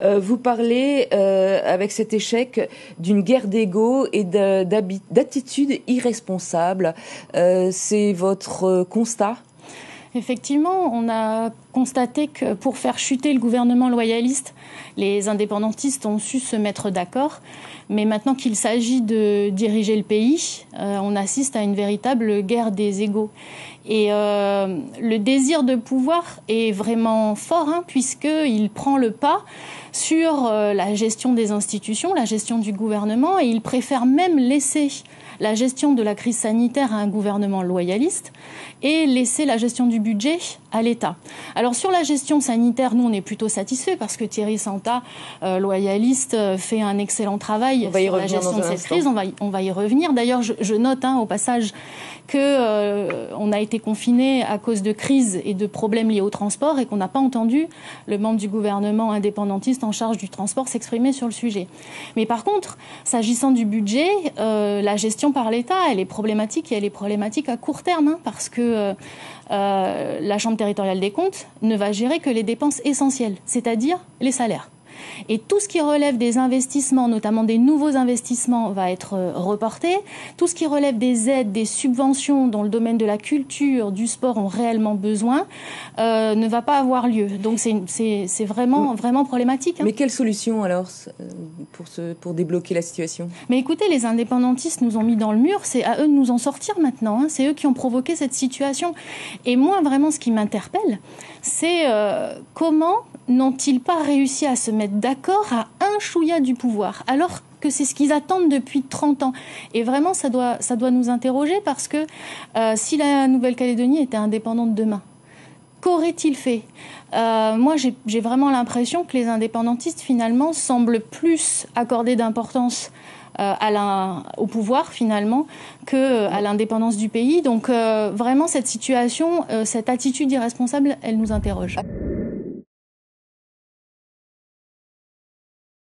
Vous parlez, avec cet échec, d'une guerre d'ego et d'attitudes irresponsables. C'est votre constat ? Effectivement, on a constaté que pour faire chuter le gouvernement loyaliste, les indépendantistes ont su se mettre d'accord. Mais maintenant qu'il s'agit de diriger le pays, on assiste à une véritable guerre des égos. Et le désir de pouvoir est vraiment fort, puisqu'il prend le pas sur la gestion des institutions, la gestion du gouvernement, et il préfère même laisser la gestion de la crise sanitaire à un gouvernement loyaliste et laisser la gestion du budget à l'État. Alors sur la gestion sanitaire, nous on est plutôt satisfaits parce que Thierry Santa, loyaliste, fait un excellent travail sur la gestion de cette crise. On va y revenir. D'ailleurs, je note au passage que on a été confiné à cause de crises et de problèmes liés au transport et qu'on n'a pas entendu le membre du gouvernement indépendantiste en charge du transport s'exprimer sur le sujet. Mais par contre, s'agissant du budget, la gestion par l'État, elle est problématique et elle est problématique à court terme parce que la Chambre territoriale des comptes ne va gérer que les dépenses essentielles, c'est-à-dire les salaires. Et tout ce qui relève des investissements, notamment des nouveaux investissements, va être reporté. Tout ce qui relève des aides, des subventions dont le domaine de la culture, du sport ont réellement besoin, ne va pas avoir lieu. Donc c'est vraiment problématique. Mais quelle solution alors pour débloquer la situation ? Mais écoutez, les indépendantistes nous ont mis dans le mur, c'est à eux de nous en sortir maintenant. C'est eux qui ont provoqué cette situation. Et moi, vraiment, ce qui m'interpelle, c'est comment n'ont-ils pas réussi à se mettre d'accord à un chouïa du pouvoir, alors que c'est ce qu'ils attendent depuis 30 ans. Et vraiment, ça doit nous interroger parce que si la Nouvelle-Calédonie était indépendante demain, qu'aurait-il fait ? Moi, j'ai vraiment l'impression que les indépendantistes, finalement, semblent plus accorder d'importance au pouvoir, finalement, qu'à l'indépendance du pays. Donc, vraiment, cette situation, cette attitude irresponsable, elle nous interroge.